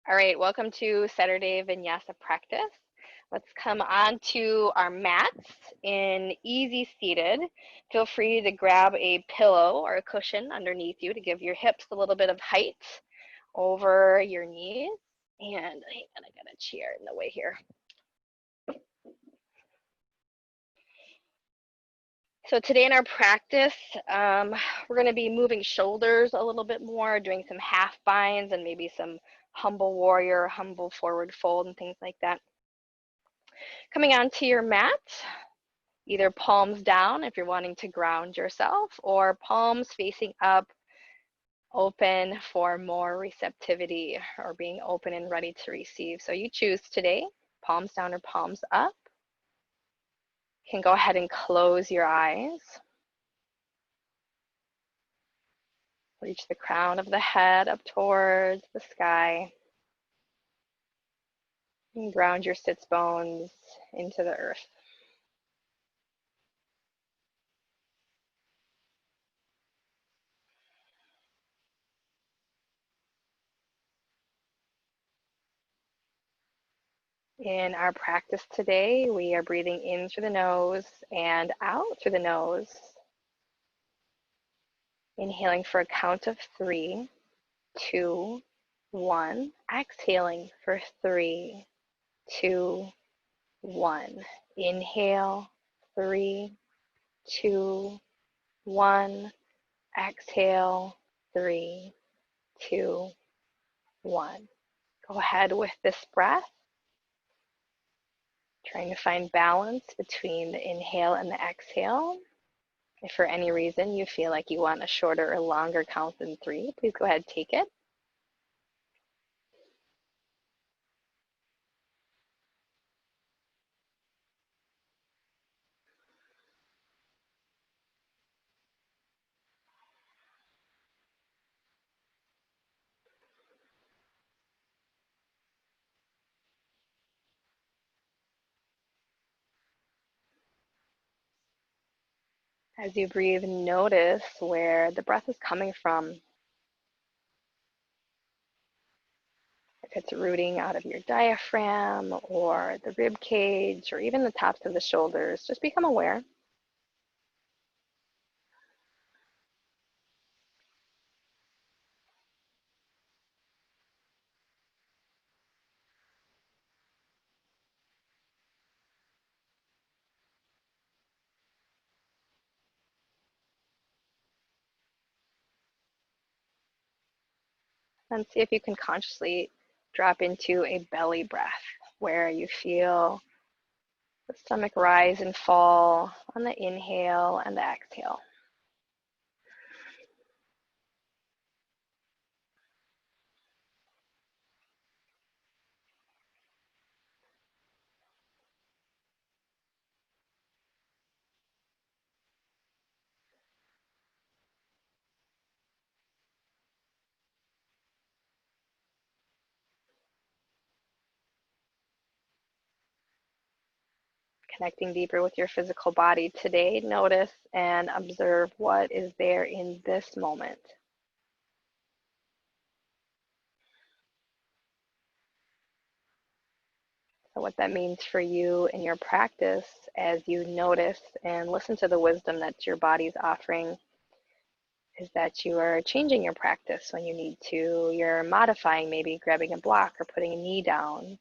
All right, welcome to Saturday Vinyasa practice. Let's come on to our mats in easy seated. Feel free to grab a pillow or a cushion underneath you to give your hips a little bit of height over your knees. And hang on, I got a chair in the way here. So today in our practice, we're going to be moving shoulders a little bit more, doing some half binds and maybe some humble warrior, humble forward fold and things like that. Coming onto your mat, either palms down if you're wanting to ground yourself, or palms facing up, open for more receptivity or being open and ready to receive. So you choose today, palms down or palms up. You can go ahead and close your eyes. Reach the crown of the head up towards the sky. And ground your sits bones into the earth. In our practice today, we are breathing in through the nose and out through the nose. Inhaling for a count of 3, 2, 1. Exhaling for 3, 2, 1. Inhale, 3, 2, 1. Exhale, 3, 2, 1. Go ahead with this breath. Trying to find balance between the inhale and the exhale. If for any reason you feel like you want a shorter or longer count than 3, please go ahead and take it. As you breathe, notice where the breath is coming from. If it's rooting out of your diaphragm or the rib cage or even the tops of the shoulders, just become aware. And see if you can consciously drop into a belly breath where you feel the stomach rise and fall on the inhale and the exhale. Connecting deeper with your physical body today, notice and observe what is there in this moment. So what that means for you in your practice as you notice and listen to the wisdom that your body's offering is that you are changing your practice when you need to. You're modifying, maybe grabbing a block or putting a knee down,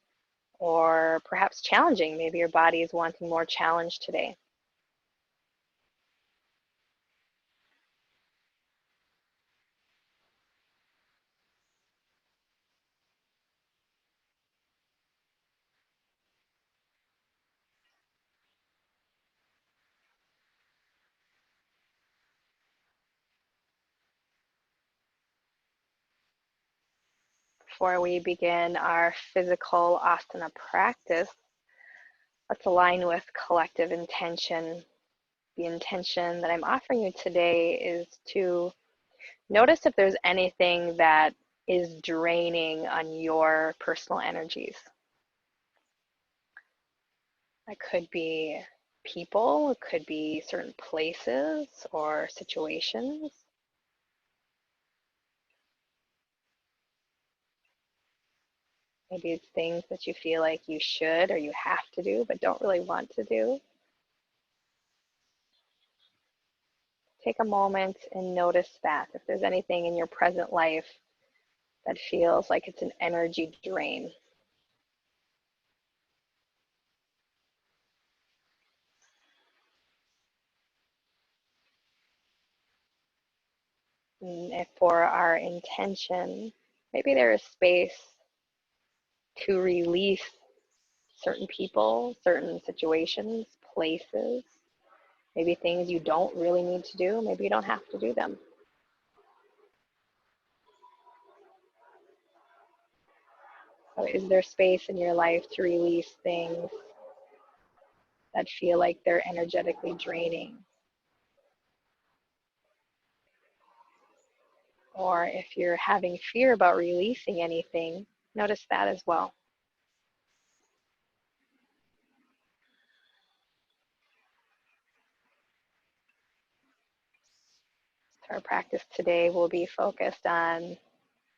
or perhaps challenging. Maybe your body is wanting more challenge today. Before we begin our physical asana practice, let's align with collective intention. The intention that I'm offering you today is to notice if there's anything that is draining on your personal energies. That could be people, it could be certain places or situations. Maybe it's things that you feel like you should or you have to do, but don't really want to do. Take a moment and notice that. If there's anything in your present life that feels like it's an energy drain. And if for our intention, maybe there is space to release certain people, certain situations, places, maybe things you don't really need to do. Maybe you don't have to do them. So is there space in your life to release things that feel like they're energetically draining? Or if you're having fear about releasing anything, notice that as well. So our practice today will be focused on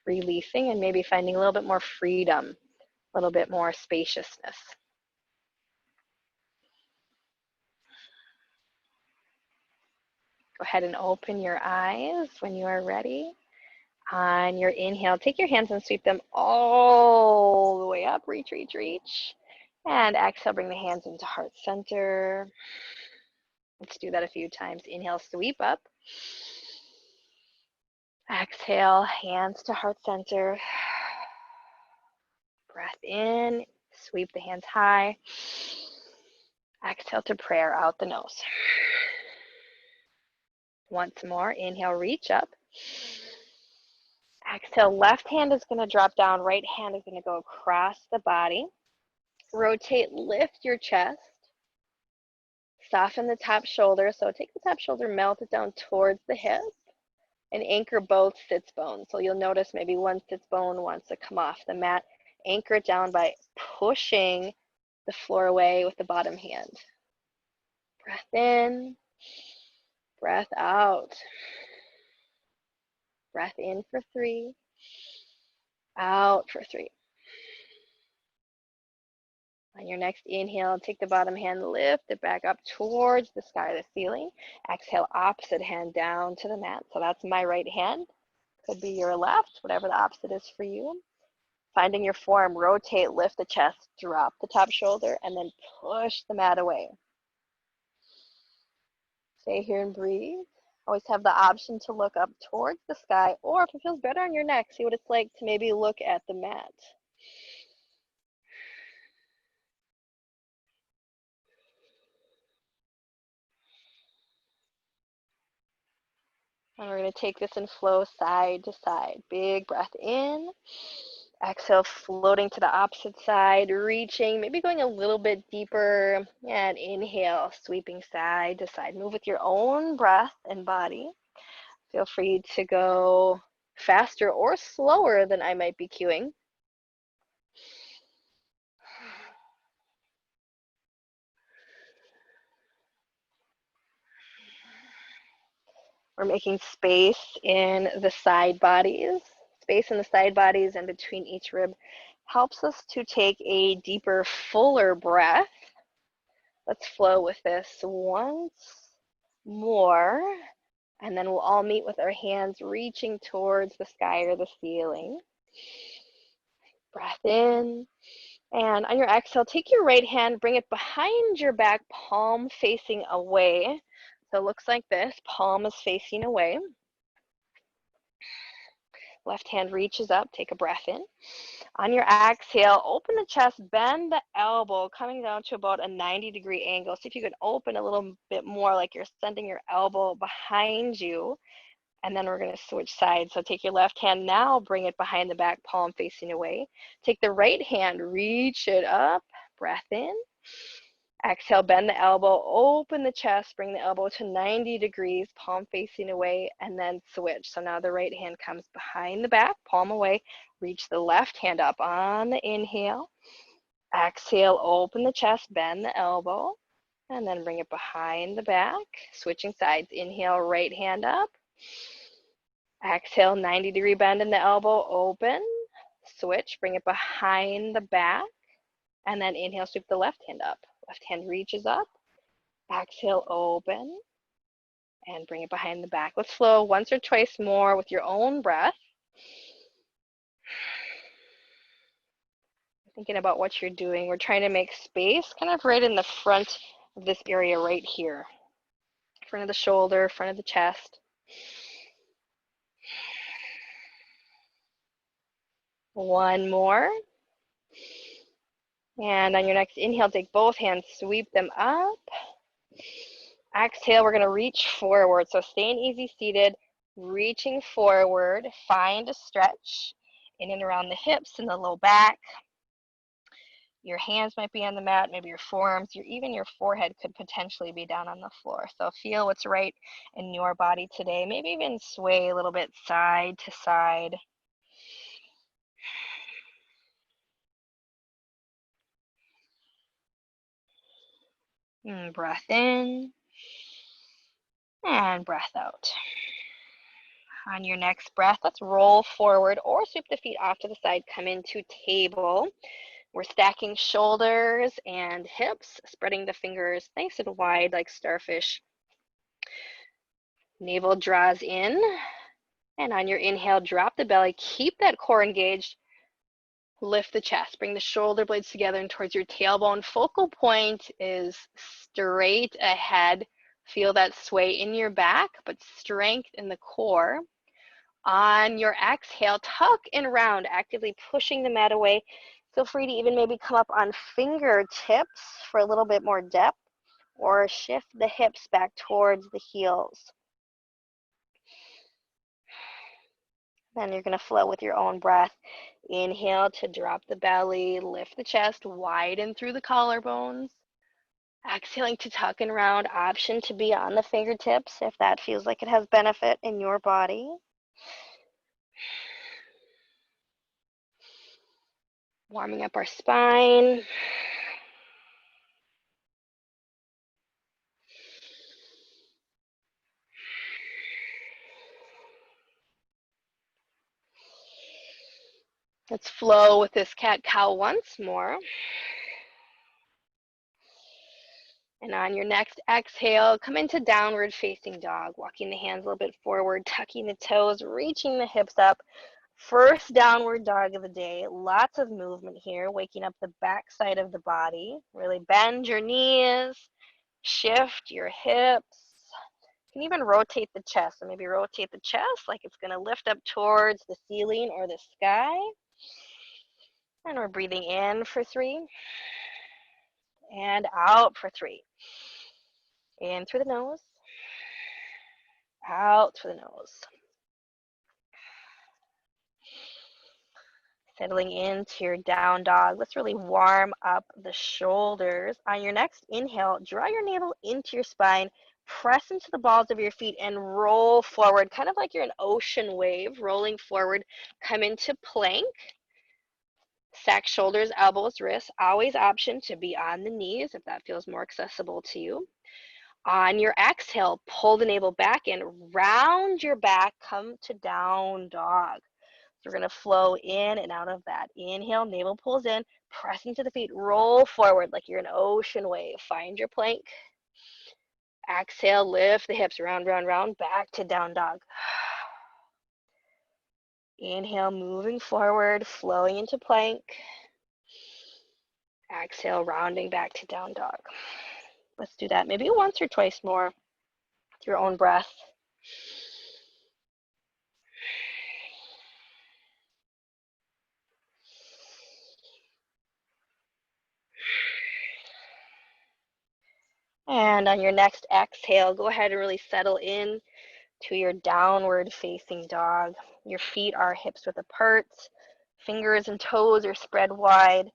releasing and maybe finding a little bit more freedom, a little bit more spaciousness. Go ahead and open your eyes when you are ready. On your inhale, take your hands and sweep them all the way up. Reach, reach, reach. And exhale, bring the hands into heart center. Let's do that a few times. Inhale, sweep up. Exhale, hands to heart center. Breath in, sweep the hands high. Exhale to prayer out the nose. Once more, inhale, reach up. Exhale, left hand is going to drop down, right hand is going to go across the body. Rotate, lift your chest. Soften the top shoulder. So take the top shoulder, melt it down towards the hip, and anchor both sits bones. So you'll notice maybe one sits bone wants to come off the mat. Anchor it down by pushing the floor away with the bottom hand. Breath in, breath out. Breath in for 3, out for 3. On your next inhale, take the bottom hand, lift it back up towards the sky or the ceiling. Exhale, opposite hand down to the mat. So that's my right hand. Could be your left, whatever the opposite is for you. Finding your form, rotate, lift the chest, drop the top shoulder, and then push the mat away. Stay here and breathe. Always have the option to look up towards the sky, or if it feels better on your neck, see what it's like to maybe look at the mat. And we're going to take this and flow side to side. Big breath in. Exhale, floating to the opposite side, reaching, maybe going a little bit deeper. And inhale, sweeping side to side. Move with your own breath and body. Feel free to go faster or slower than I might be cueing. We're making space in the side bodies. Space in the side bodies and between each rib helps us to take a deeper, fuller breath. Let's flow with this once more. And then we'll all meet with our hands reaching towards the sky or the ceiling. Breath in. And on your exhale, take your right hand, bring it behind your back, palm facing away. So it looks like this, palm is facing away. Left hand reaches up, take a breath in. On your exhale, open the chest, bend the elbow, coming down to about a 90-degree angle. See if you can open a little bit more, like you're sending your elbow behind you. And then we're going to switch sides. So take your left hand now, bring it behind the back, palm facing away. Take the right hand, reach it up, breath in. Exhale, bend the elbow, open the chest, bring the elbow to 90 degrees, palm facing away, and then switch. So now the right hand comes behind the back, palm away, reach the left hand up on the inhale. Exhale, open the chest, bend the elbow, and then bring it behind the back. Switching sides, inhale, right hand up. Exhale, 90-degree bend in the elbow, open. switch. Bring it behind the back, and then inhale, sweep the left hand up. Left hand reaches up. Exhale, open, and bring it behind the back. Let's flow once or twice more with your own breath. Thinking about what you're doing. We're trying to make space kind of right in the front of this area right here. Front of the shoulder, front of the chest. One more. And on your next inhale, take both hands, sweep them up. Exhale, we're going to reach forward. So staying easy seated, reaching forward. Find a stretch in and around the hips and the low back. Your hands might be on the mat, maybe your forearms, even your forehead could potentially be down on the floor. So feel what's right in your body today. Maybe even sway a little bit side to side. Breath in and breath out. On your next breath, let's roll forward or sweep the feet off to the side. Come into table. We're stacking shoulders and hips, spreading the fingers nice and wide like starfish. Navel draws in, and on your inhale, drop the belly. Keep that core engaged. Lift the chest. Bring the shoulder blades together and towards your tailbone. Focal point is straight ahead. Feel that sway in your back, but strength in the core. On your exhale, tuck and round, actively pushing the mat away. Feel free to even maybe come up on fingertips for a little bit more depth, or shift the hips back towards the heels. Then you're going to flow with your own breath. Inhale to drop the belly, lift the chest, widen through the collarbones. Exhaling to tuck and round, option to be on the fingertips if that feels like it has benefit in your body. Warming up our spine. Let's flow with this cat-cow once more. And on your next exhale, come into downward facing dog, walking the hands a little bit forward, tucking the toes, reaching the hips up. First downward dog of the day. Lots of movement here, waking up the back side of the body. Really bend your knees, shift your hips. You can even rotate the chest. So maybe rotate the chest like it's going to lift up towards the ceiling or the sky. And we're breathing in for 3 and out for 3. In through the nose, out through the nose. Settling into your down dog. Let's really warm up the shoulders. On your next inhale, draw your navel into your spine, press into the balls of your feet and roll forward, kind of like you're an ocean wave rolling forward. Come into plank. Stack shoulders, elbows, wrists. Always option to be on the knees if that feels more accessible to you. On your exhale, pull the navel back in, round your back, come to down dog. So we're going to flow in and out of that. Inhale, navel pulls in, press into the feet, roll forward like you're an ocean wave. Find your plank. Exhale, lift the hips, round, round, round, back to down dog. Inhale, moving forward, flowing into plank. Exhale, rounding back to down dog. Let's do that maybe once or twice more with your own breath. And on your next exhale, go ahead and really settle in to your downward facing dog. Your feet are hips width apart. Fingers and toes are spread wide.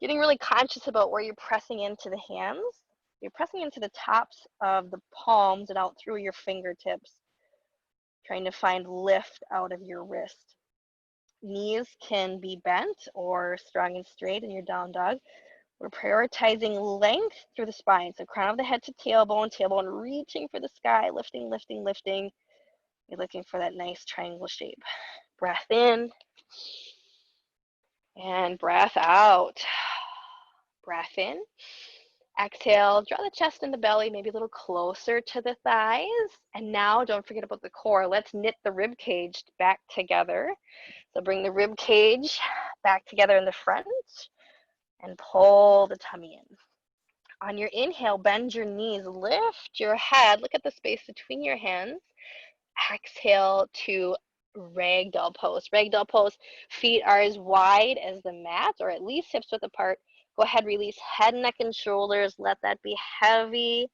Getting really conscious about where you're pressing into the hands. You're pressing into the tops of the palms and out through your fingertips, trying to find lift out of your wrist. Knees can be bent or strong and straight in your down dog. We're prioritizing length through the spine. So crown of the head to tailbone, tailbone reaching for the sky, lifting, lifting, lifting. You're looking for that nice triangle shape. Breath in And breath out. Breath in. Exhale, draw the chest and the belly maybe a little closer to the thighs. And now don't forget about the core. Let's knit the rib cage back together. So bring the rib cage back together in the front and pull the tummy in. On your inhale, bend your knees, lift your head, look at the space between your hands. Exhale to ragdoll pose. Ragdoll pose, feet are as wide as the mat or at least hips width apart. Go ahead, release head, neck, and shoulders. Let that be heavy.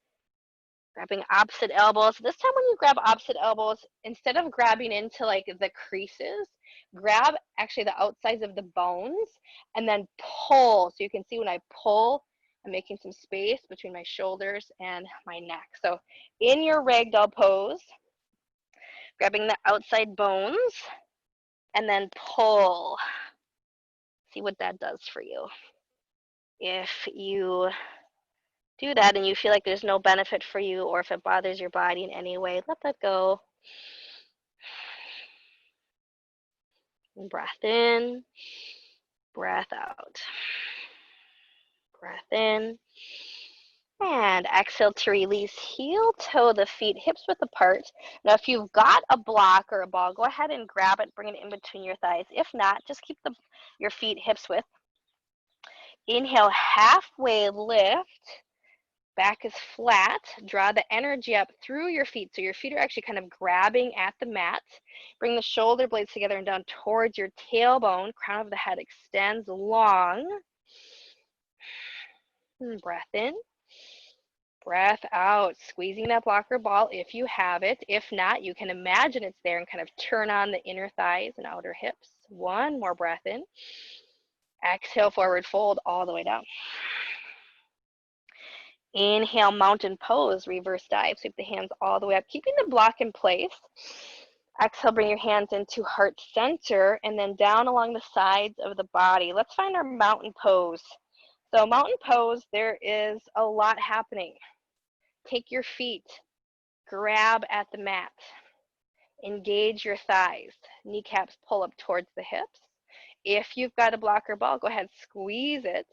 Grabbing opposite elbows. This time when you grab opposite elbows, instead of grabbing into like the creases, grab actually the outsides of the bones and then pull. So you can see when I pull, I'm making some space between my shoulders and my neck. So in your ragdoll pose, grabbing the outside bones and then pull. See what that does for you. If you do that and you feel like there's no benefit for you, or if it bothers your body in any way, let that go. And breath in, breath out. Breath in. And exhale to release. Heel toe the feet, hips width apart. Now, if you've got a block or a ball, go ahead and grab it, bring it in between your thighs. If not, just keep your feet hips width. Inhale, halfway lift. Back is flat. Draw the energy up through your feet. So your feet are actually kind of grabbing at the mat. Bring the shoulder blades together and down towards your tailbone. Crown of the head extends long. And breath in. Breath out. Squeezing that blocker ball if you have it. If not, you can imagine it's there and kind of turn on the inner thighs and outer hips. One more breath in. Exhale, forward fold all the way down. Inhale, mountain pose, reverse dive. Sweep the hands all the way up, keeping the block in place. Exhale, bring your hands into heart center and then down along the sides of the body. Let's find our mountain pose. So mountain pose, there is a lot happening. Take your feet, grab at the mat, engage your thighs, kneecaps pull up towards the hips. If you've got a blocker ball, go ahead, squeeze it.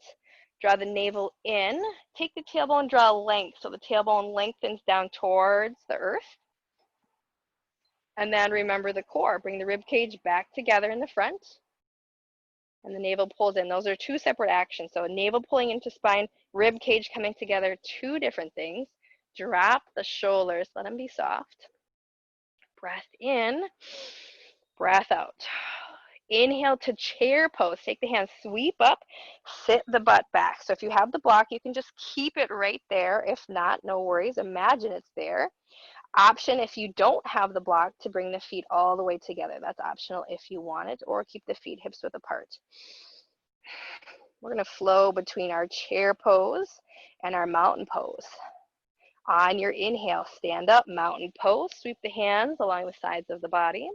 Draw the navel in. Take the tailbone, draw a length. So the tailbone lengthens down towards the earth. And then remember the core. Bring the rib cage back together in the front. And the navel pulls in. Those are two separate actions. So navel pulling into spine, rib cage coming together, two different things. Drop the shoulders. Let them be soft. Breath in. Breath out. Inhale to chair pose. Take the hands, sweep up, sit the butt back. So if you have the block, you can just keep it right there. If not, no worries. Imagine it's there. Option if you don't have the block to bring the feet all the way together. That's optional if you want it, or keep the feet hips width apart. We're going to flow between our chair pose and our mountain pose. On your inhale, stand up, mountain pose. Sweep the hands along the sides of the body.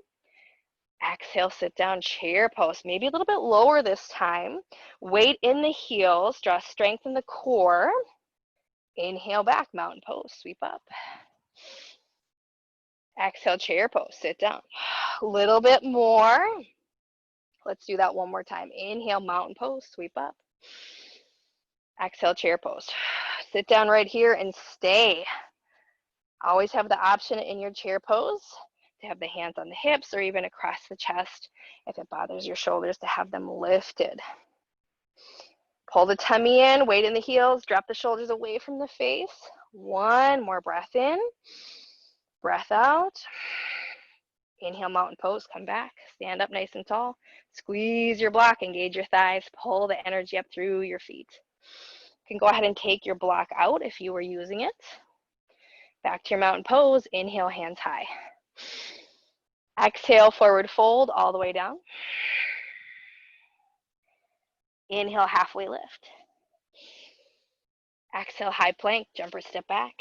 Exhale, sit down, chair pose. Maybe a little bit lower this time. Weight in the heels, draw strength in the core. Inhale back, mountain pose, sweep up. Exhale, chair pose, sit down. A little bit more. Let's do that one more time. Inhale, mountain pose, sweep up. Exhale, chair pose. Sit down right here and stay. Always have the option in your chair pose to have the hands on the hips or even across the chest if it bothers your shoulders to have them lifted. Pull the tummy in, weight in the heels, drop the shoulders away from the face. One more breath in, breath out. Inhale, mountain pose, come back, stand up nice and tall. Squeeze your block, engage your thighs, pull the energy up through your feet. You can go ahead and take your block out if you were using it. Back to your mountain pose, inhale, hands high. Exhale, forward fold all the way down. Inhale, halfway lift. Exhale, high plank, jumper step back.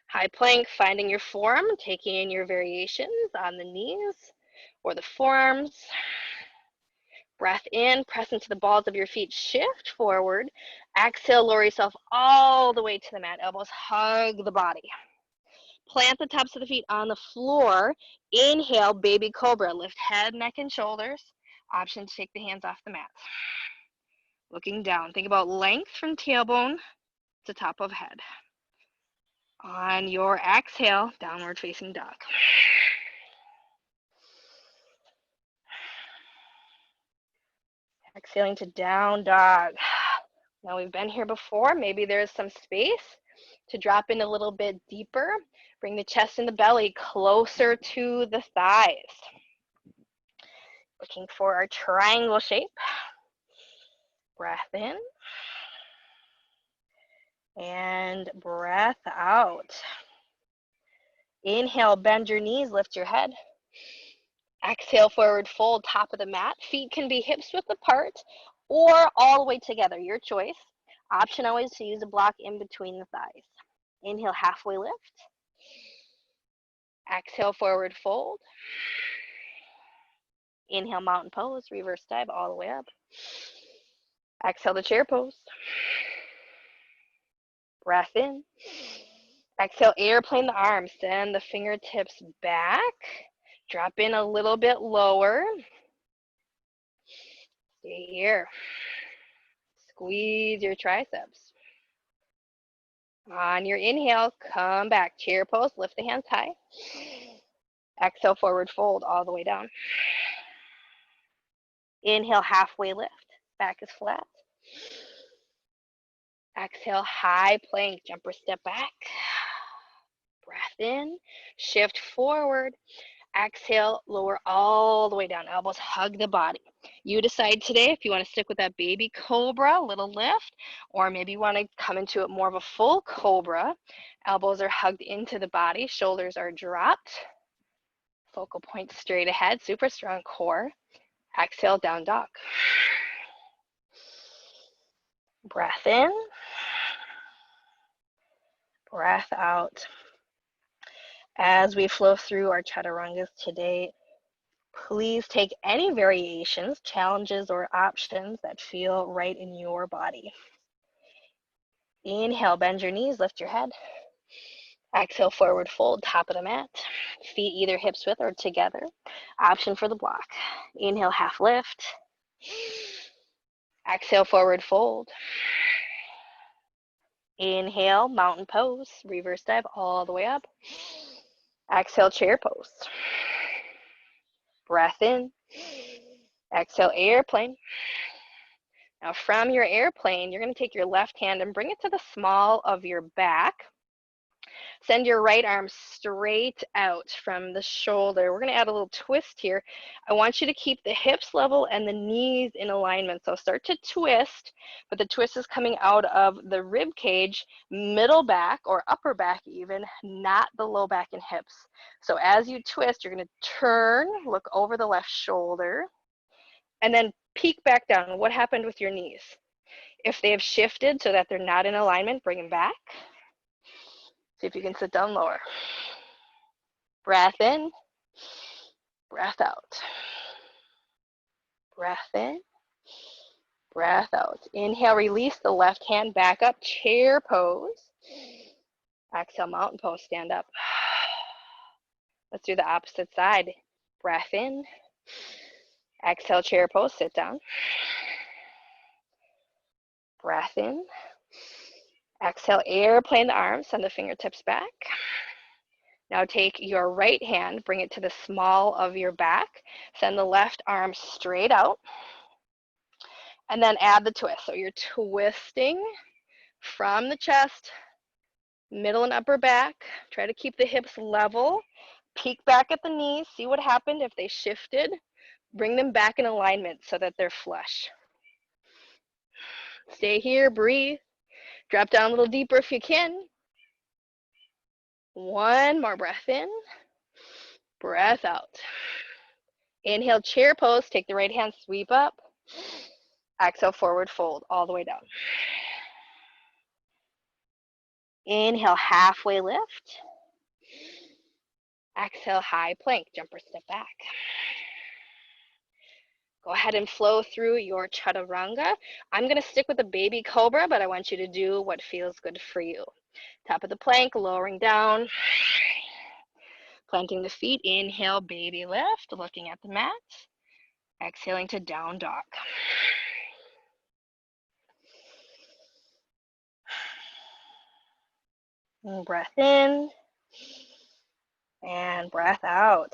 High plank, finding your form, taking in your variations on the knees or the forearms. Breath in, press into the balls of your feet, shift forward. Exhale, lower yourself all the way to the mat. Elbows hug the body. Plant the tops of the feet on the floor. Inhale, baby cobra. Lift head, neck, and shoulders. Option to take the hands off the mat. Looking down. Think about length from tailbone to top of head. On your exhale, downward facing dog. Exhaling to down dog. Now we've been here before. Maybe there's some space to drop in a little bit deeper. Bring the chest and the belly closer to the thighs. Looking for our triangle shape. Breath in. And breath out. Inhale, bend your knees, lift your head. Exhale, forward fold, top of the mat. Feet can be hips width apart or all the way together, your choice. Option always to use a block in between the thighs. Inhale, halfway lift. Exhale, forward fold. Inhale, mountain pose, reverse dive all the way up. Exhale, the chair pose. Breath in. Exhale, airplane the arms, send the fingertips back. Drop in a little bit lower. Stay here. Squeeze your triceps. On your inhale, come back. Chair pose, lift the hands high. Exhale, forward fold all the way down. Inhale, halfway lift. Back is flat. Exhale, high plank, jumper step back. Breath in, shift forward. Exhale, lower all the way down. Elbows hug the body. You decide today if you want to stick with that baby cobra, little lift, or maybe you want to come into it more of a full cobra. Elbows are hugged into the body. Shoulders are dropped. Focal point straight ahead. Super strong core. Exhale, down dog. Breath in. Breath out. As we flow through our chaturangas today, please take any variations, challenges, or options that feel right in your body. Inhale, bend your knees, lift your head. Exhale, forward fold, top of the mat. Feet either hips width or together. Option for the block. Inhale, half lift. Exhale, forward fold. Inhale, mountain pose, reverse dive all the way up. Exhale, chair pose. Breath in. Exhale, airplane. Now from your airplane, you're going to take your left hand and bring it to the small of your back. Send your right arm straight out from the shoulder. We're going to add a little twist here. I want you to keep the hips level and the knees in alignment. So start to twist, but the twist is coming out of the rib cage, middle back or upper back even, not the low back and hips. So as you twist, you're going to turn, look over the left shoulder, and then peek back down. What happened with your knees? If they have shifted so that they're not in alignment, bring them back. See if you can sit down lower. Breath in, breath out. Breath in, breath out. Inhale, release the left hand back up, chair pose. Exhale, mountain pose, stand up. Let's do the opposite side. Breath in. Exhale, chair pose, sit down. Breath in. Exhale, airplane the arms, send the fingertips back. Now take your right hand, bring it to the small of your back. Send the left arm straight out. And then add the twist. So you're twisting from the chest, middle and upper back. Try to keep the hips level. Peek back at the knees. See what happened if they shifted. Bring them back in alignment so that they're flush. Stay here, breathe. Drop down a little deeper if you can. One more breath in. Breath out. Inhale, chair pose. Take the right hand, sweep up. Exhale, forward fold all the way down. Inhale, halfway lift. Exhale, high plank, jumper step back. Go ahead and flow through your chaturanga. I'm going to stick with the baby cobra, but I want you to do what feels good for you. Top of the plank, lowering down. Planting the feet, inhale, baby lift, looking at the mat. Exhaling to down dog. And breath in and breath out.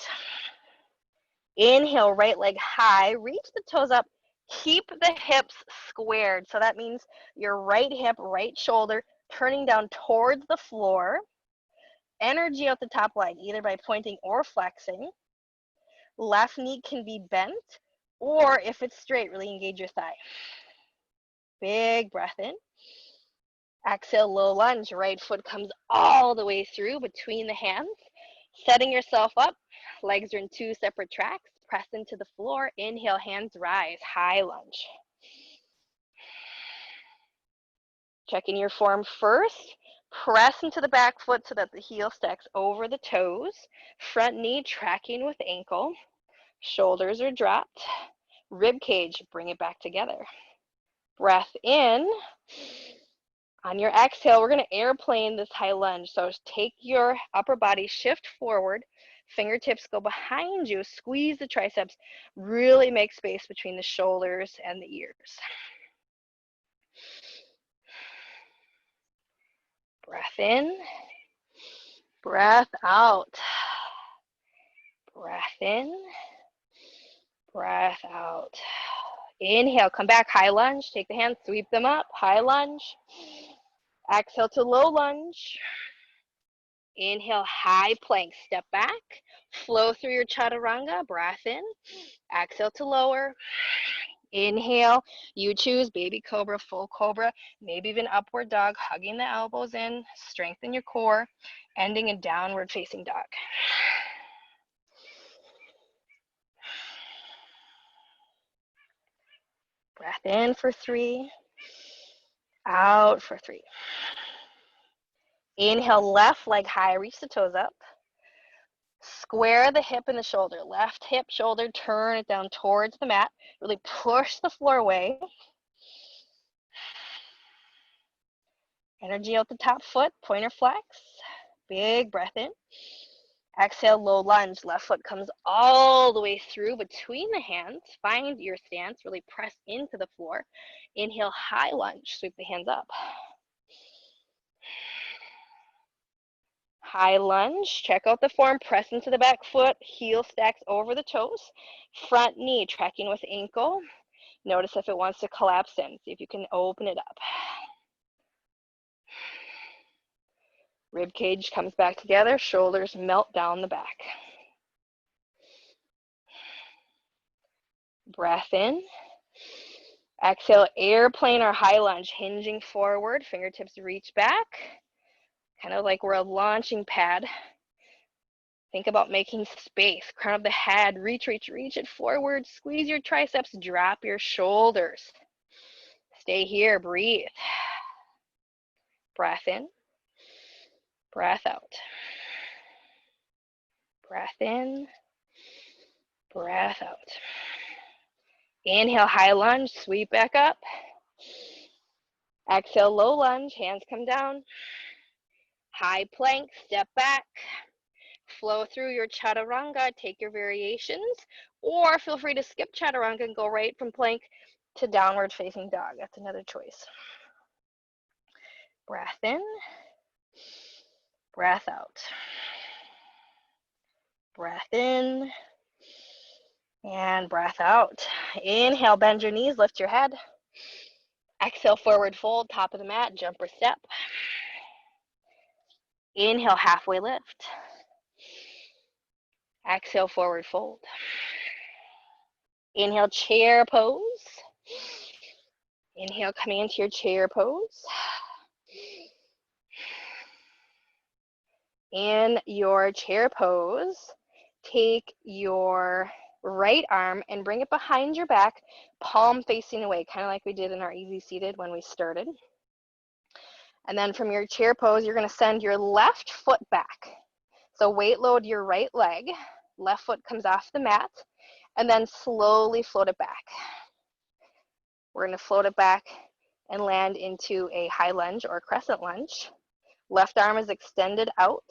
Inhale, right leg high, reach the toes up, keep the hips squared. So that means your right hip, right shoulder turning down towards the floor. Energy out the top leg, either by pointing or flexing. Left knee can be bent, or if it's straight, really engage your thigh. Big breath in. Exhale, low lunge. Right foot comes all the way through between the hands. Setting yourself up. Legs are in two separate tracks. Press into the floor. Inhale, hands rise. High lunge. Checking your form first. Press into the back foot so that the heel stacks over the toes. Front knee tracking with ankle. Shoulders are dropped. Rib cage, bring it back together. Breath in. On your exhale, we're going to airplane this high lunge. So take your upper body, shift forward, fingertips go behind you, squeeze the triceps, really make space between the shoulders and the ears. Breath in, breath out. Breath in, breath out. Inhale, come back, high lunge. Take the hands, sweep them up, high lunge. Exhale to low lunge. Inhale, high plank, step back. Flow through your chaturanga, breath in. Exhale to lower. Inhale, you choose baby cobra, full cobra, maybe even upward dog, hugging the elbows in, strengthen your core, ending in downward facing dog. Breath in for 3, out for 3. Inhale, left leg high, reach the toes up. Square the hip and the shoulder. Left hip, shoulder, turn it down towards the mat. Really push the floor away. Energy out the top foot, pointer flex. Big breath in. Exhale, low lunge. Left foot comes all the way through between the hands. Find your stance. Really press into the floor. Inhale, high lunge. Sweep the hands up. High lunge. Check out the form. Press into the back foot. Heel stacks over the toes. Front knee tracking with ankle. Notice if it wants to collapse in. See if you can open it up. Rib cage comes back together. Shoulders melt down the back. Breath in. Exhale, airplane or high lunge, hinging forward. Fingertips reach back. Kind of like we're a launching pad. Think about making space. Crown of the head, reach it forward. Squeeze your triceps, drop your shoulders. Stay here, breathe. Breath in, breath out. Breath in, breath out. Inhale, high lunge, sweep back up. Exhale, low lunge, hands come down. High plank, step back. Flow through your chaturanga, take your variations, or feel free to skip chaturanga and go right from plank to downward facing dog. That's another choice. Breath in, breath out. Breath in, and breath out. Inhale, bend your knees, lift your head. Exhale, forward fold, top of the mat, jumper step. Inhale, halfway lift. Exhale, forward fold. Inhale, chair pose. Inhale, coming into your chair pose. In your chair pose, take your right arm and bring it behind your back, palm facing away, kind of like we did in our easy seated when we started. And then from your chair pose, you're going to send your left foot back. So weight load your right leg, left foot comes off the mat, and then slowly float it back. We're going to float it back and land into a high lunge or crescent lunge. Left arm is extended out.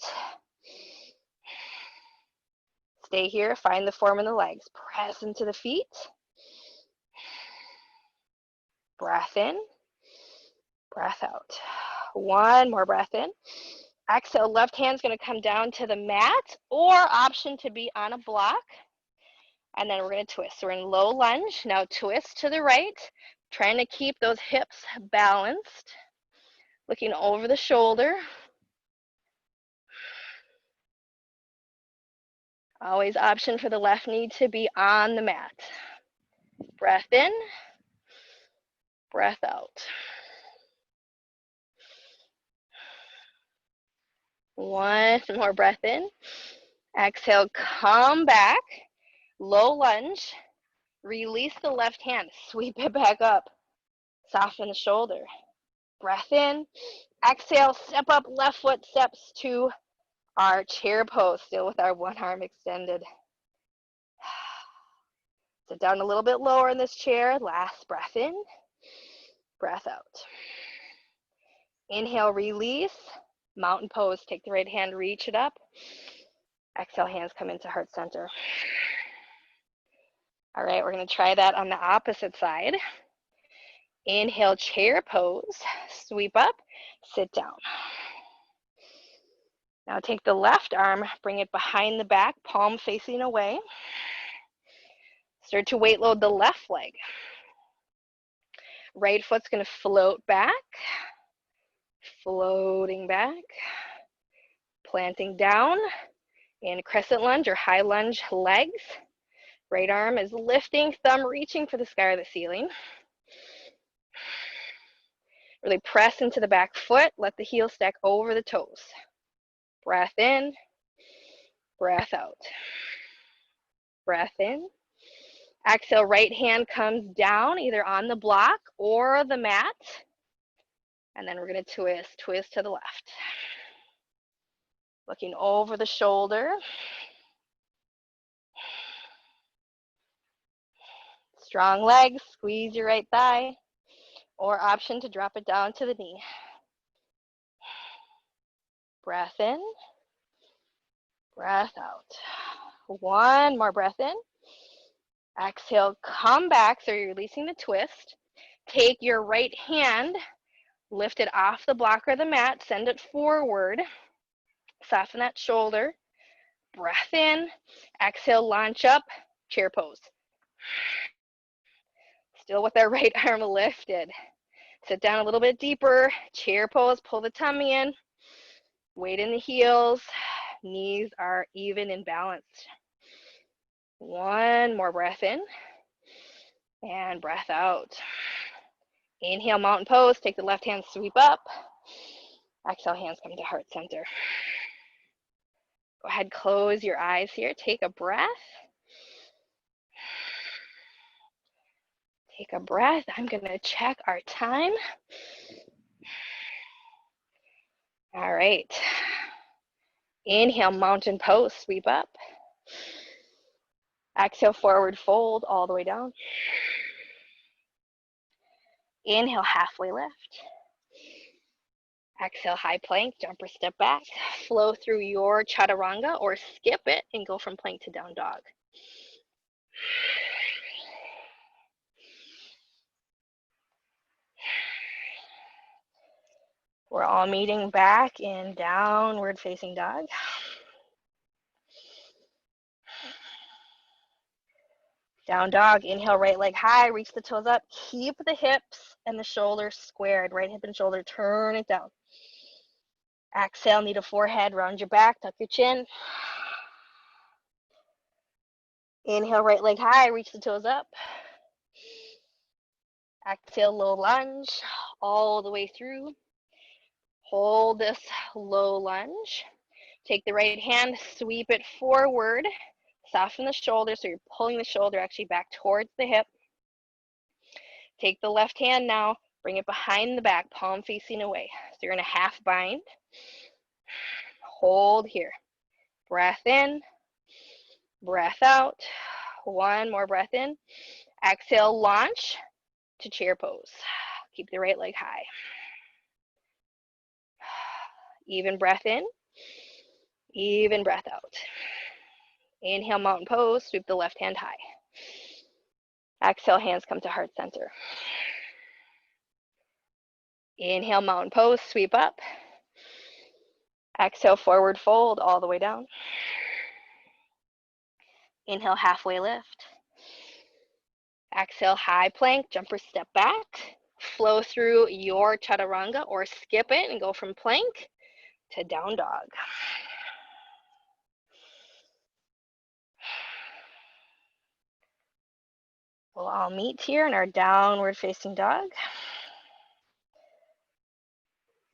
Stay here, find the form in the legs. Press into the feet. Breath in, breath out. One more breath in. Exhale, left hand's going to come down to the mat or option to be on a block. And then we're going to twist. So we're in low lunge. Now twist to the right, trying to keep those hips balanced. Looking over the shoulder. Always option for the left knee to be on the mat. Breath in, breath out. One more breath in. Exhale, come back. Low lunge. Release the left hand. Sweep it back up. Soften the shoulder. Breath in. Exhale, step up, left foot steps to our chair pose, still with our one arm extended. Sit down a little bit lower in this chair. Last breath in, breath out. Inhale, release. Mountain pose. Take the right hand, reach it up. Exhale, hands come into heart center. All right, we're going to try that on the opposite side. Inhale, chair pose. Sweep up, sit down. Now take the left arm, bring it behind the back, palm facing away. Start to weight load the left leg. Right foot's going to float back, floating back, planting down in crescent lunge or high lunge legs. Right arm is lifting, thumb reaching for the sky or the ceiling. Really press into the back foot, let the heel stack over the toes. Breath in, breath out. Breath in. Exhale, right hand comes down either on the block or the mat. And then we're going to twist to the left. Looking over the shoulder. Strong legs, squeeze your right thigh, or option to drop it down to the knee. Breath in, breath out. One more breath in. Exhale, come back, so you're releasing the twist. Take your right hand, lift it off the block or the mat, send it forward. Soften that shoulder. Breath in. Exhale, launch up, chair pose. Still with our right arm lifted. Sit down a little bit deeper, chair pose, pull the tummy in. Weight in the heels, knees are even and balanced. One more breath in, and breath out. Inhale, mountain pose, take the left hand, sweep up. Exhale, hands come to heart center. Go ahead, close your eyes here, take a breath. Take a breath. I'm going to check our time. All right. Inhale, mountain pose, sweep up. Exhale, forward fold all the way down. Inhale, halfway lift. Exhale, high plank, jump or step back. Flow through your chaturanga or skip it and go from plank to down dog. We're all meeting back in downward facing dog. Down dog, inhale, right leg high, reach the toes up, keep the hips and the shoulders squared, right hip and shoulder, turn it down. Exhale, knee to forehead, round your back, tuck your chin. Inhale, right leg high, reach the toes up. Exhale, low lunge, all the way through. Hold this low lunge. Take the right hand, sweep it forward. Soften the shoulder, so you're pulling the shoulder actually back towards the hip. Take the left hand now, bring it behind the back, palm facing away. So you're in a half bind. Hold here. Breath in, breath out. One more breath in. Exhale, launch to chair pose. Keep the right leg high. Even breath in, even breath out. Inhale, mountain pose, sweep the left hand high. Exhale, hands come to heart center. Inhale, mountain pose, sweep up. Exhale, forward fold all the way down. Inhale, halfway lift. Exhale, high plank, jumper step back. Flow through your chaturanga or skip it and go from plank to down dog. We'll all meet here in our downward facing dog.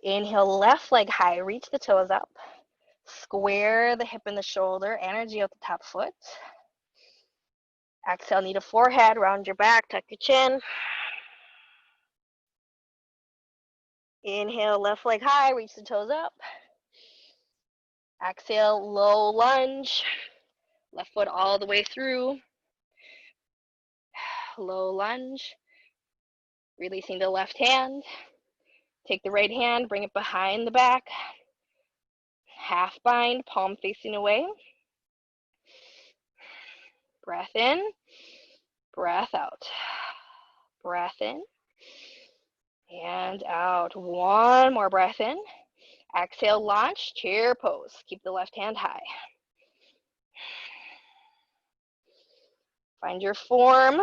Inhale, left leg high, reach the toes up. Square the hip and the shoulder, energy out the top foot. Exhale, knee to forehead, round your back, tuck your chin. Inhale, left leg high, reach the toes up. Exhale, low lunge. Left foot all the way through. Low lunge. Releasing the left hand. Take the right hand, bring it behind the back. Half bind, palm facing away. Breath in, breath out. Breath in and out. One more breath in. Exhale, launch, chair pose. Keep the left hand high. Find your form.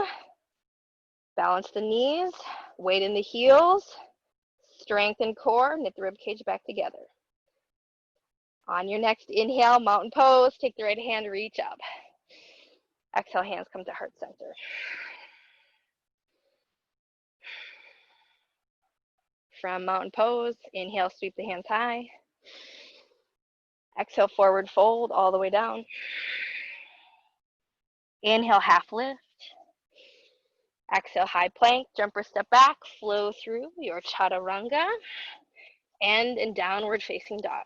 Balance the knees, weight in the heels, strengthen core, knit the rib cage back together. On your next inhale, mountain pose, take the right hand, reach up. Exhale, hands come to heart center. From mountain pose, inhale, sweep the hands high. Exhale, forward fold all the way down. Inhale, half lift. Exhale, high plank, jumper step back, flow through your chaturanga and in downward facing dog.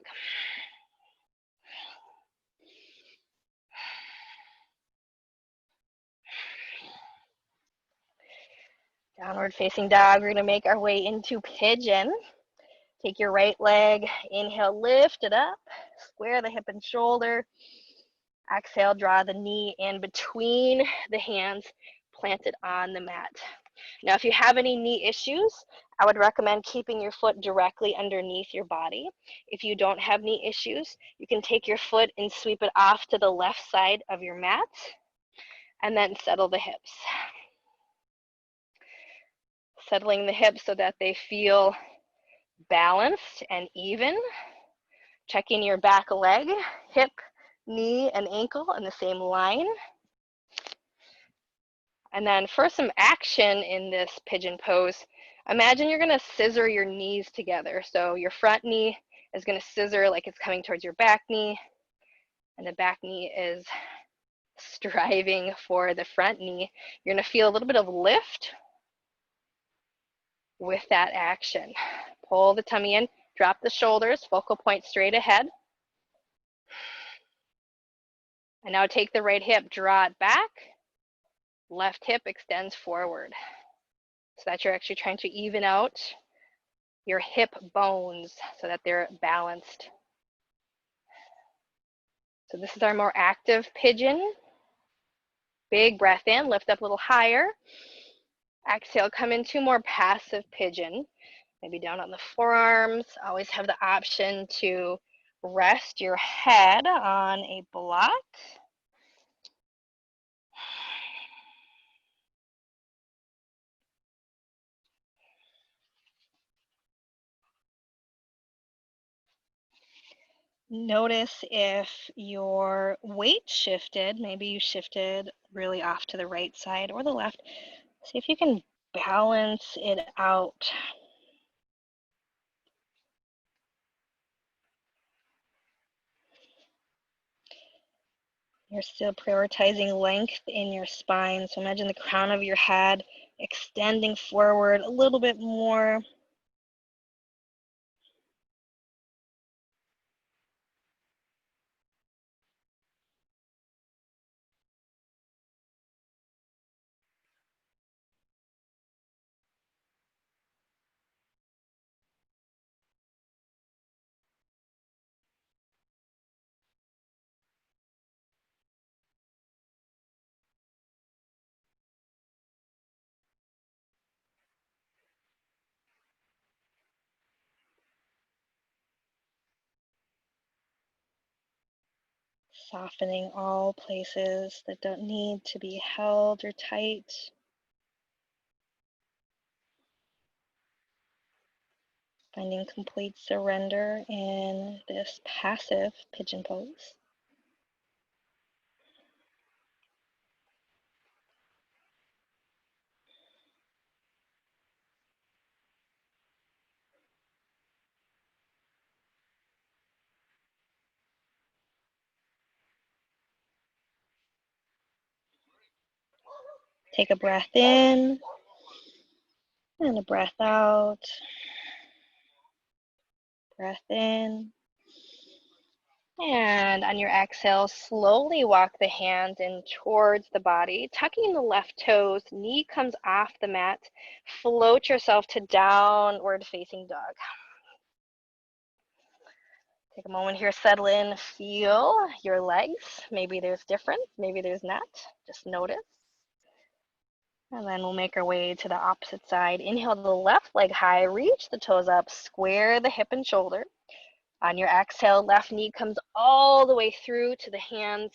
Downward facing dog, we're gonna make our way into pigeon. Take your right leg, inhale, lift it up, square the hip and shoulder. Exhale, draw the knee in between the hands planted on the mat. Now, if you have any knee issues, I would recommend keeping your foot directly underneath your body. If you don't have knee issues, you can take your foot and sweep it off to the left side of your mat and then settle the hips. Settling the hips so that they feel balanced and even. Checking your back leg, hip, knee, and ankle in the same line. And then for some action in this pigeon pose, imagine you're gonna scissor your knees together. So your front knee is gonna scissor like it's coming towards your back knee, and the back knee is striving for the front knee. You're gonna feel a little bit of lift with that action. Pull the tummy in, drop the shoulders, focal point straight ahead. And now take the right hip, draw it back. Left hip extends forward. So that you're actually trying to even out your hip bones so that they're balanced. So this is our more active pigeon. Big breath in, lift up a little higher. Exhale, come into more passive pigeon. Maybe down on the forearms. Always have the option to rest your head on a block. Notice if your weight shifted, maybe you shifted really off to the right side or the left. See if you can balance it out. You're still prioritizing length in your spine. So imagine the crown of your head extending forward a little bit more. Softening all places that don't need to be held or tight. Finding complete surrender in this passive pigeon pose. Take a breath in and a breath out. Breath in. And on your exhale, slowly walk the hands in towards the body, tucking the left toes, knee comes off the mat. Float yourself to downward facing dog. Take a moment here, settle in, feel your legs. Maybe there's difference, maybe there's not. Just notice. And then we'll make our way to the opposite side. Inhale the left leg high, reach the toes up, square the hip and shoulder. On your exhale, left knee comes all the way through to the hands.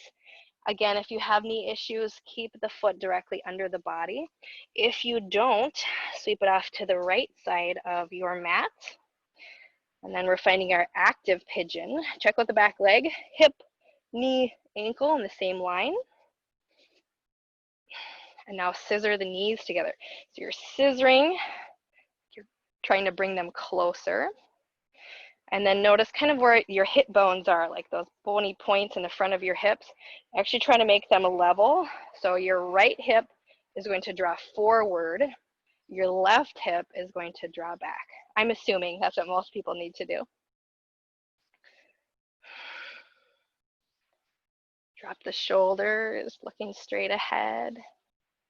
Again, if you have knee issues, keep the foot directly under the body. If you don't, sweep it off to the right side of your mat. And then we're finding our active pigeon. Check out the back leg, hip, knee, ankle in the same line. And now scissor the knees together. So you're scissoring, you're trying to bring them closer. And then notice kind of where your hip bones are, like those bony points in the front of your hips. Actually trying to make them level. So your right hip is going to draw forward. Your left hip is going to draw back. I'm assuming that's what most people need to do. Drop the shoulders, looking straight ahead.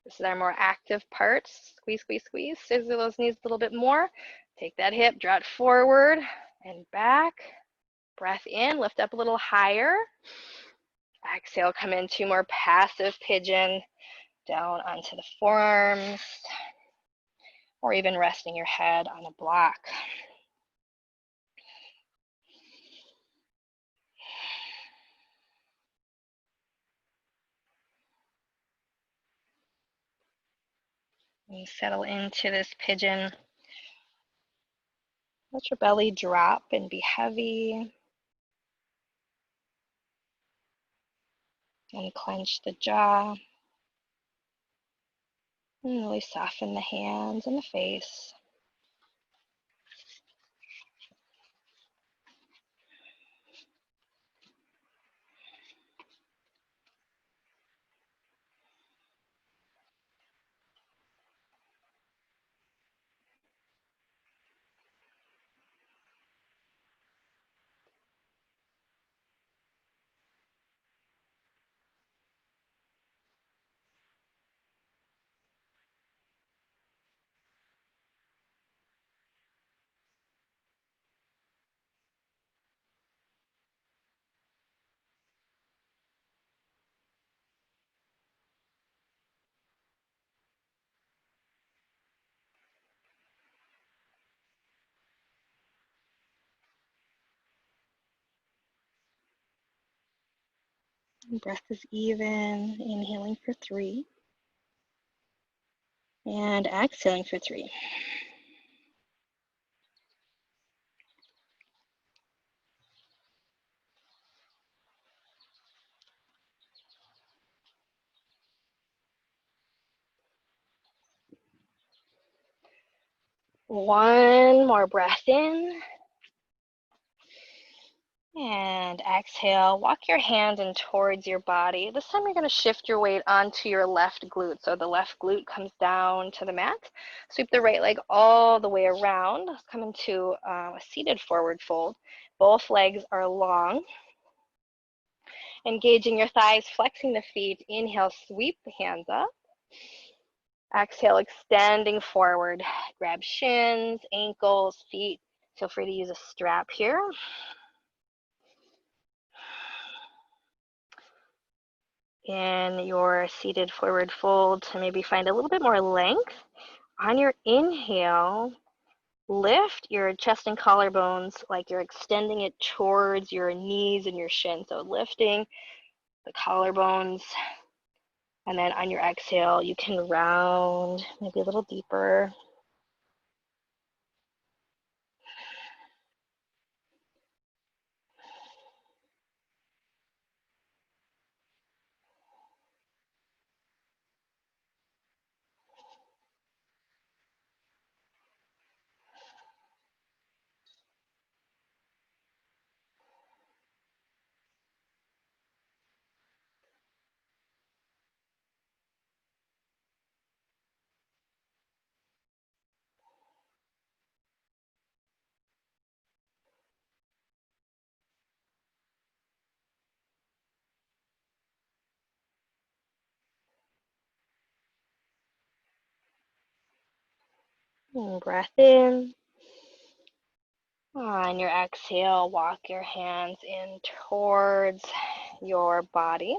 This is our more active part. Squeeze, squeeze, squeeze. Scissor those knees a little bit more. Take that hip, draw it forward and back. Breath in, lift up a little higher. Exhale, come into more passive pigeon, down onto the forearms, or even resting your head on a block. You settle into this pigeon. Let your belly drop and be heavy. And clench the jaw. And really soften the hands and the face. Breath is even, inhaling for 3. And exhaling for 3. One more breath in. And exhale, walk your hands in towards your body. This time you're going to shift your weight onto your left glute. So the left glute comes down to the mat. Sweep the right leg all the way around. Come into a seated forward fold. Both legs are long. Engaging your thighs, flexing the feet. Inhale, sweep the hands up. Exhale, extending forward. Grab shins, ankles, feet. Feel free to use a strap here. In your seated forward fold to maybe find a little bit more length. On your inhale, lift your chest and collarbones like you're extending it towards your knees and your shins. So lifting the collarbones. And then on your exhale, you can round maybe a little deeper. And breath in. On your exhale, walk your hands in towards your body.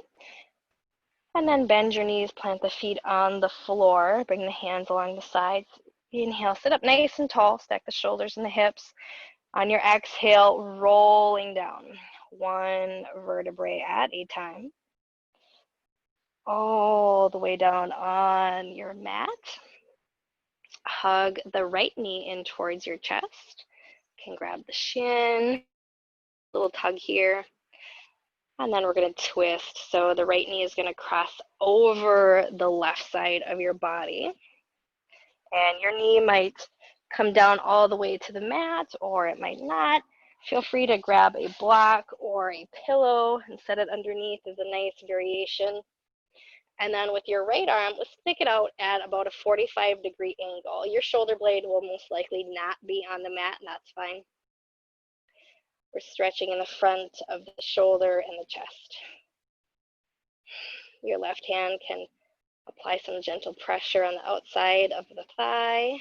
And then bend your knees, plant the feet on the floor, bring the hands along the sides. Inhale, sit up nice and tall, stack the shoulders and the hips. On your exhale, rolling down, one vertebrae at a time, all the way down on your mat. Hug the right knee in towards your chest. You can grab the shin, little tug here. And then we're going to twist. So the right knee is going to cross over the left side of your body. And your knee might come down all the way to the mat, or it might not. Feel free to grab a block or a pillow and set it underneath as a nice variation. And then with your right arm, let's stick it out at about a 45-degree angle. Your shoulder blade will most likely not be on the mat, and that's fine. We're stretching in the front of the shoulder and the chest. Your left hand can apply some gentle pressure on the outside of the thigh.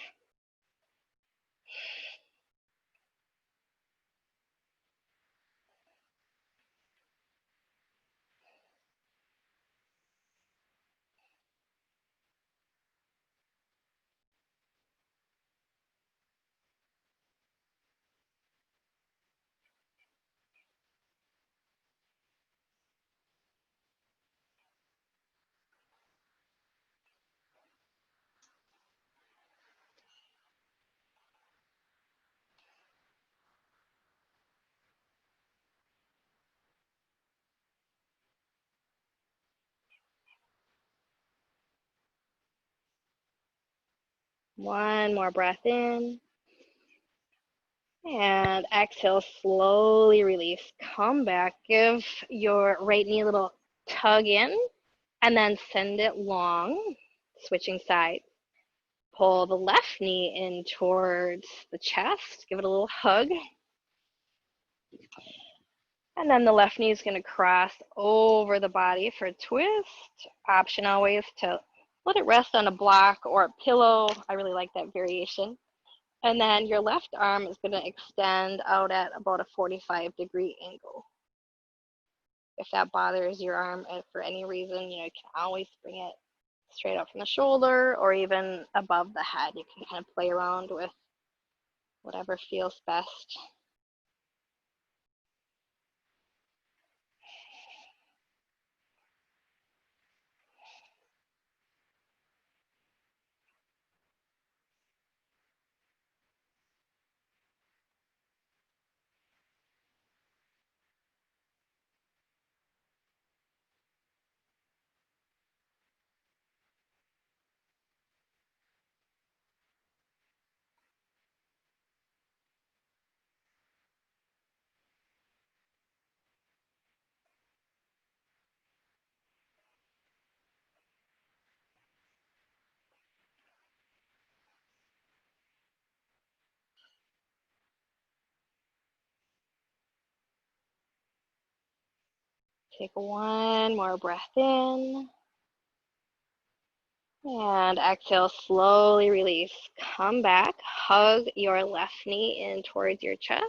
One more breath in. And exhale, slowly release. Come back. Give your right knee a little tug in, and then send it long, switching sides. Pull the left knee in towards the chest. Give it a little hug. And then the left knee is going to cross over the body for a twist. Option always to let it rest on a block or a pillow. I really like that variation. And then your left arm is going to extend out at about a 45-degree angle. If that bothers your arm for any reason, you can always bring it straight up from the shoulder or even above the head. You can kind of play around with whatever feels best. Take one more breath in. And exhale, slowly release. Come back, hug your left knee in towards your chest,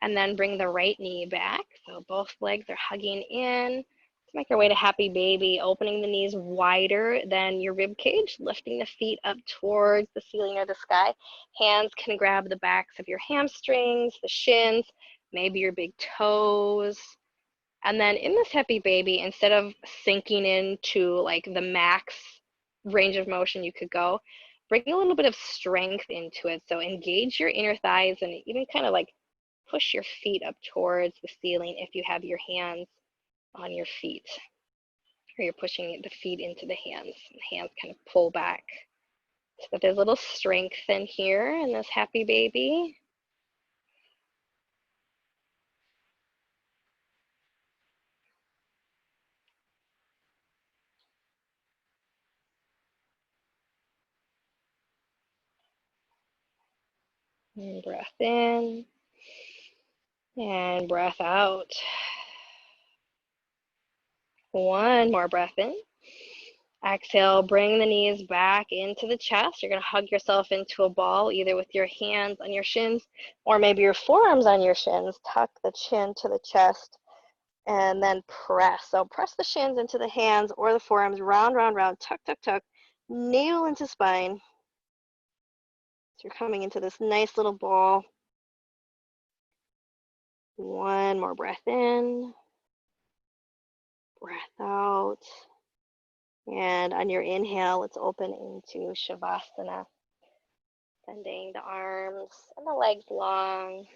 and then bring the right knee back. So both legs are hugging in. Let's make our way to happy baby, opening the knees wider than your rib cage, lifting the feet up towards the ceiling or the sky. Hands can grab the backs of your hamstrings, the shins, maybe your big toes. And then in this happy baby, instead of sinking into like the max range of motion you could go, bring a little bit of strength into it. So engage your inner thighs and even kind of like push your feet up towards the ceiling if you have your hands on your feet, or you're pushing the feet into the hands. The hands kind of pull back. So that there's a little strength in here in this happy baby. And breath in and breath out. One more breath in. Exhale, bring the knees back into the chest. You're going to hug yourself into a ball, either with your hands on your shins or maybe your forearms on your shins. Tuck the chin to the chest and then press. So press the shins into the hands or the forearms, round, round, round, tuck, tuck, tuck, navel into spine. So you're coming into this nice little ball. One more breath in, breath out. And on your inhale, let's open into Shavasana, bending the arms and the legs long.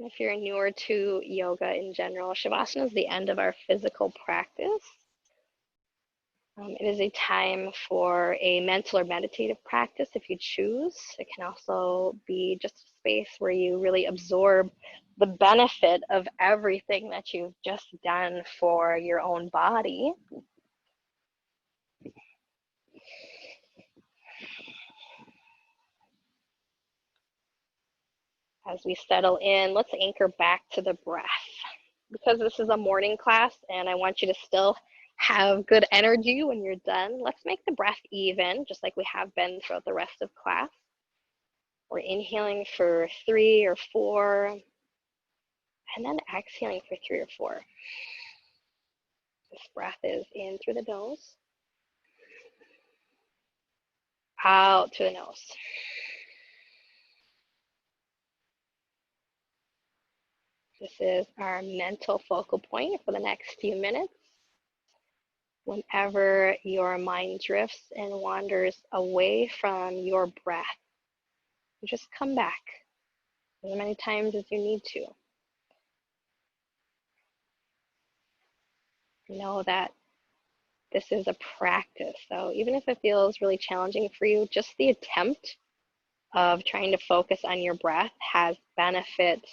If you're newer to yoga in general, Shavasana is the end of our physical practice. It is a time for a mental or meditative practice if you choose. It can also be just a space where you really absorb the benefit of everything that you've just done for your own body. As we settle in, let's anchor back to the breath. Because this is a morning class and I want you to still have good energy when you're done, let's make the breath even, just like we have been throughout the rest of class. We're inhaling for 3 or 4, and then exhaling for 3 or 4. This breath is in through the nose, out through the nose. This is our mental focal point for the next few minutes. Whenever your mind drifts and wanders away from your breath, just come back as many times as you need to. Know that this is a practice. So even if it feels really challenging for you, just the attempt of trying to focus on your breath has benefits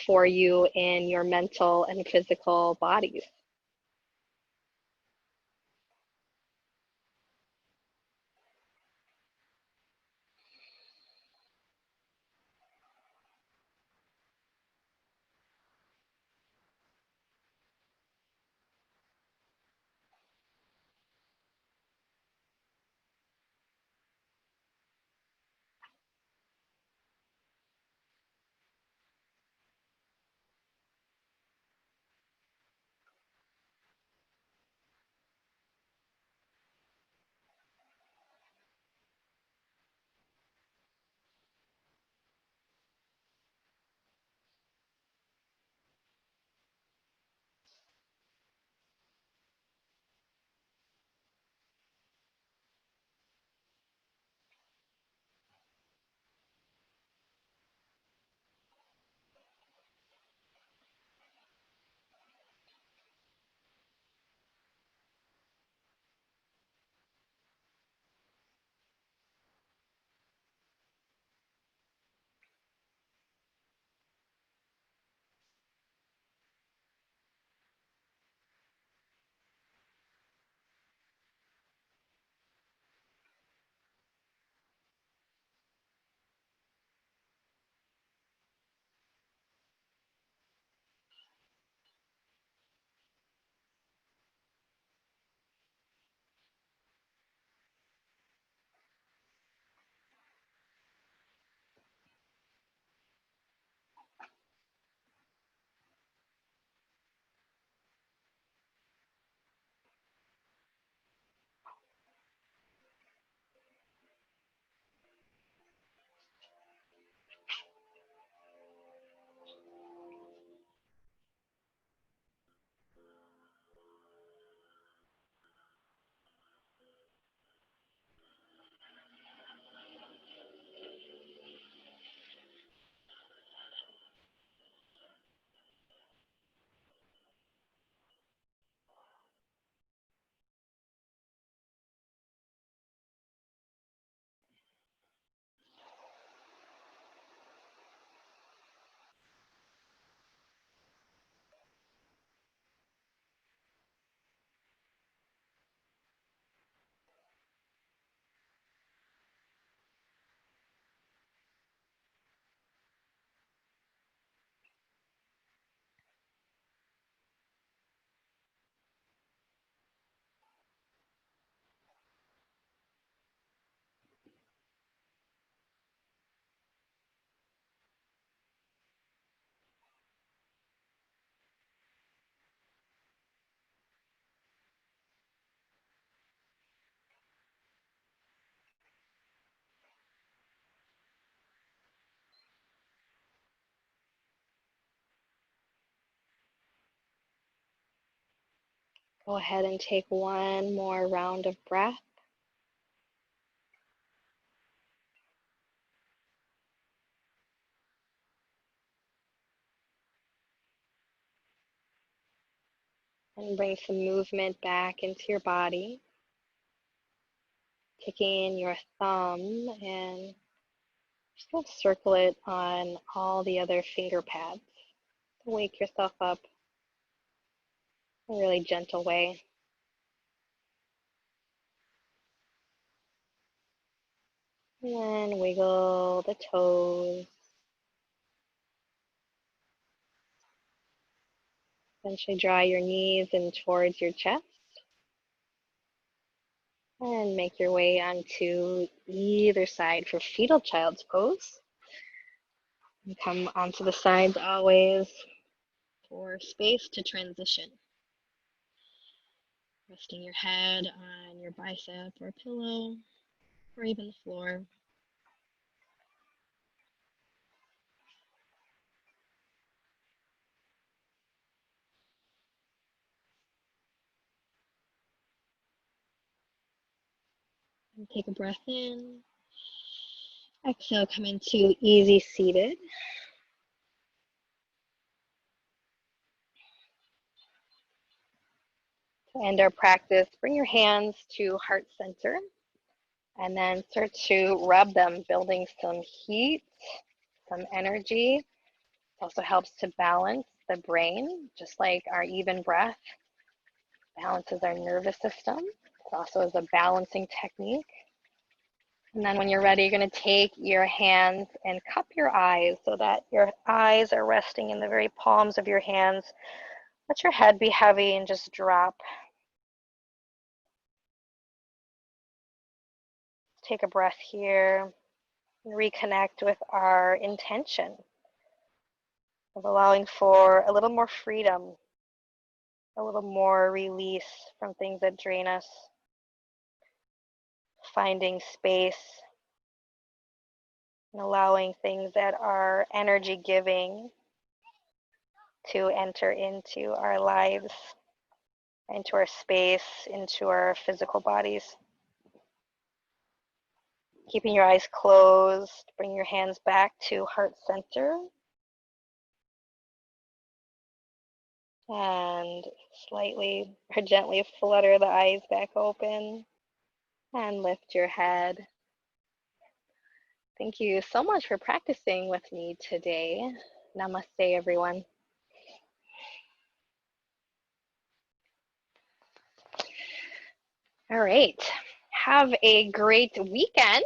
for you in your mental and physical bodies. Go ahead and take one more round of breath. And bring some movement back into your body. Taking your thumb and just going to circle it on all the other finger pads. Wake yourself up in a really gentle way. And then wiggle the toes. Eventually draw your knees in towards your chest. And make your way onto either side for fetal child's pose. And come onto the sides always for space to transition. Resting your head on your bicep or pillow, or even the floor. And take a breath in. Exhale, come into easy seated. To end our practice, bring your hands to heart center and then start to rub them, building some heat, some energy. It also helps to balance the brain, just like our even breath balances our nervous system. It also is a balancing technique. And then when you're ready, you're going to take your hands and cup your eyes so that your eyes are resting in the very palms of your hands. Let your head be heavy and just drop. Take a breath here and reconnect with our intention of allowing for a little more freedom, a little more release from things that drain us, finding space and allowing things that are energy giving to enter into our lives, into our space, into our physical bodies. Keeping your eyes closed, bring your hands back to heart center. And slightly or gently flutter the eyes back open and lift your head. Thank you so much for practicing with me today. Namaste, everyone. All right. Have a great weekend.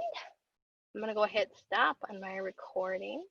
I'm going to go hit stop on my recording.